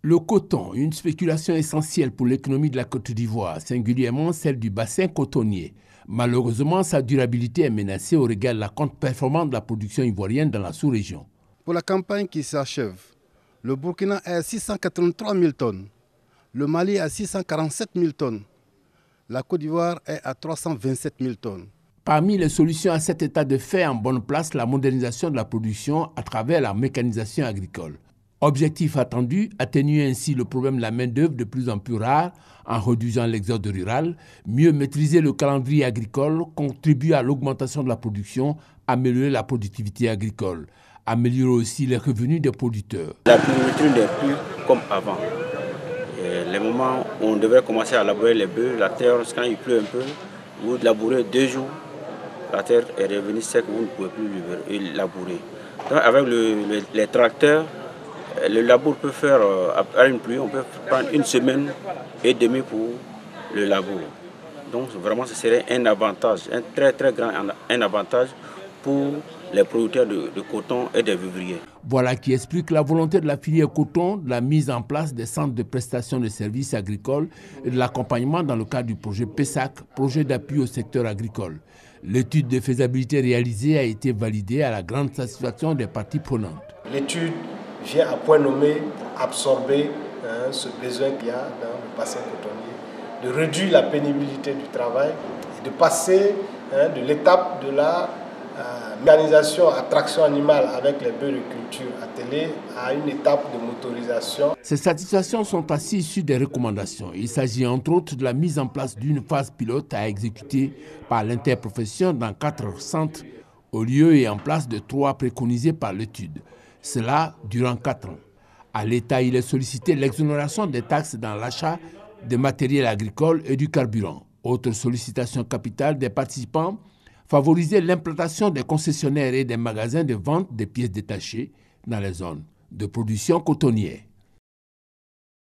Le coton, une spéculation essentielle pour l'économie de la Côte d'Ivoire, singulièrement celle du bassin cotonnier. Malheureusement, sa durabilité est menacée au regard de la contre-performance de la production ivoirienne dans la sous-région. Pour la campagne qui s'achève, le Burkina est à 683 000 tonnes, le Mali est à 647 000 tonnes, la Côte d'Ivoire est à 327 000 tonnes. Parmi les solutions à cet état de fait en bonne place, la modernisation de la production à travers la mécanisation agricole. Objectif attendu, atténuer ainsi le problème de la main-d'œuvre de plus en plus rare en réduisant l'exode rural, mieux maîtriser le calendrier agricole, contribuer à l'augmentation de la production, améliorer la productivité agricole, améliorer aussi les revenus des producteurs. La pluviométrie n'est plus comme avant. Les moments où on devrait commencer à labourer les bœufs, la terre, quand il pleut un peu, vous labourez 2 jours, la terre est revenue sec, vous ne pouvez plus labourer. Donc avec les tracteurs, le labour peut faire, à une pluie, on peut prendre 1 semaine et demie pour le labour. Donc vraiment ce serait un avantage, un très très grand avantage pour les producteurs de coton et des vivriers. Voilà qui explique la volonté de la filière coton de la mise en place des centres de prestation de services agricoles et de l'accompagnement dans le cadre du projet PESAC, projet d'appui au secteur agricole. L'étude de faisabilité réalisée a été validée à la grande satisfaction des parties prenantes. L'étude vient à point nommé pour absorber ce besoin qu'il y a dans le bassin cotonnier, de réduire la pénibilité du travail et de passer de l'étape de la mécanisation à traction animale avec les bœufs de culture attelés à une étape de motorisation. Ces satisfactions sont assises sur des recommandations. Il s'agit entre autres de la mise en place d'une phase pilote à exécuter par l'interprofession dans 4 centres au lieu et en place de 3 préconisés par l'étude. Cela durant 4 ans. À l'État, il est sollicité l'exonération des taxes dans l'achat de matériel agricole et du carburant. Autre sollicitation capitale des participants, favoriser l'implantation des concessionnaires et des magasins de vente des pièces détachées dans les zones de production cotonnière.